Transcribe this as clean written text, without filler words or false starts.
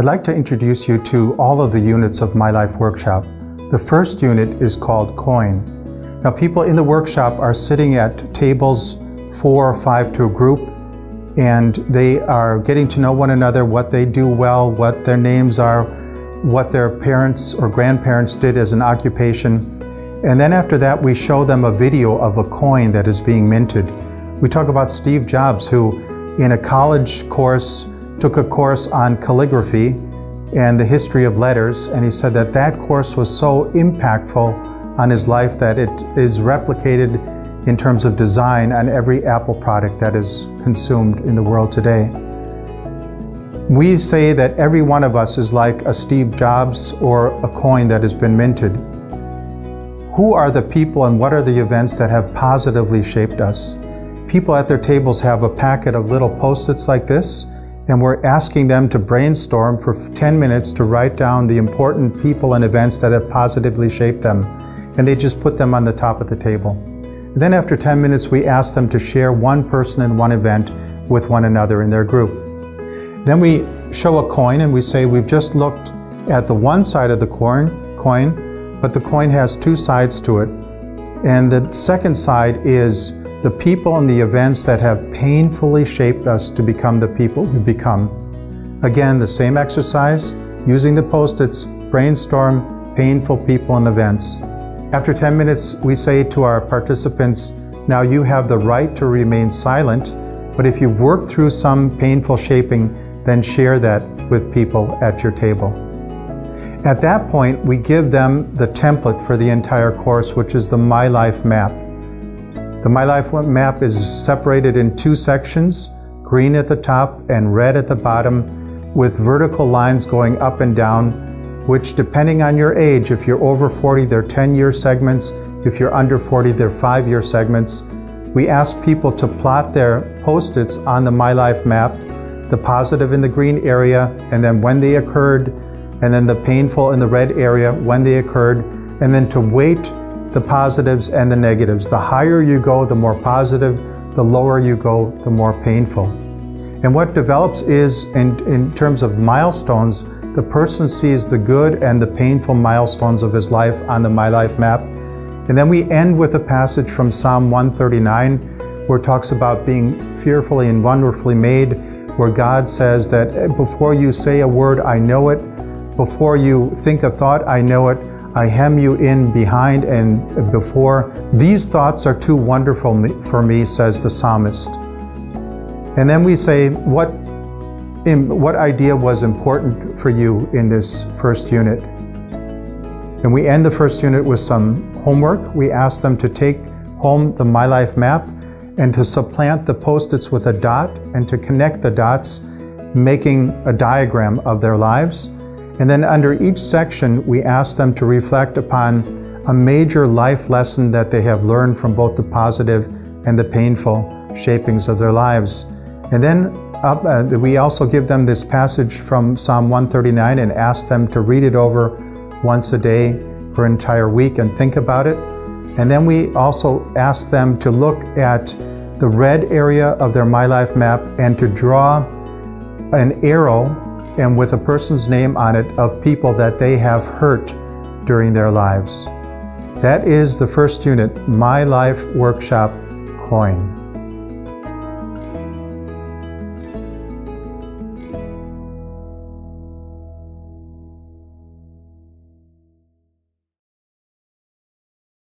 I'd like to introduce you to all of the units of MyLife Workshop. The first unit is called Coin. Now, people in the workshop are sitting at tables 4 or 5 to a group, and they are getting to know one another, what they do well, what their names are, what their parents or grandparents did as an occupation. And then after that, we show them a video of a coin that is being minted. We talk about Steve Jobs, who in a college course took a course on calligraphy and the history of letters, and he said that that course was so impactful on his life that it is replicated in terms of design on every Apple product that is consumed in the world today. We say that every one of us is like a Steve Jobs or a coin that has been minted. Who are the people and what are the events that have positively shaped us? People at their tables have a packet of little Post-its like this, and we're asking them to brainstorm for 10 minutes to write down the important people and events that have positively shaped them. And they just put them on the top of the table. And then after 10 minutes, we ask them to share one person and one event with one another in their group. Then we show a coin and we say we've just looked at the one side of the coin, but the coin has 2 sides to it. And the second side is the people and the events that have painfully shaped us to become the people we become. Again, the same exercise, using the Post-its, brainstorm painful people and events. After 10 minutes, we say to our participants, now you have the right to remain silent, but if you've worked through some painful shaping, then share that with people at your table. At that point, we give them the template for the entire course, which is the MyLife map. The MyLife map is separated in 2 sections, green at the top and red at the bottom, with vertical lines going up and down, which depending on your age, if you're over 40, they're 10-year segments. If you're under 40, they're 5-year segments. We ask people to plot their Post-its on the MyLife map, the positive in the green area, and then when they occurred, and then the painful in the red area when they occurred, and then to weight the positives and the negatives. The higher you go, the more positive, the lower you go, the more painful. And what develops is, in terms of milestones, the person sees the good and the painful milestones of his life on the MyLife map. And then we end with a passage from Psalm 139, where it talks about being fearfully and wonderfully made, where God says that before you say a word, I know it. Before you think a thought, I know it. I hem you in behind and before. These thoughts are too wonderful for me, says the psalmist. And then we say, what idea was important for you in this first unit? And we end the first unit with some homework. We ask them to take home the MyLife map and to supplant the Post-its with a dot and to connect the dots, making a diagram of their lives. And then under each section, we ask them to reflect upon a major life lesson that they have learned from both the positive and the painful shapings of their lives. And then we also give them this passage from Psalm 139 and ask them to read it over once a day for an entire week and think about it. And then we also ask them to look at the red area of their MyLife map and to draw an arrow and with a person's name on it of people that they have hurt during their lives. That is the first unit, MyLife Workshop Coin.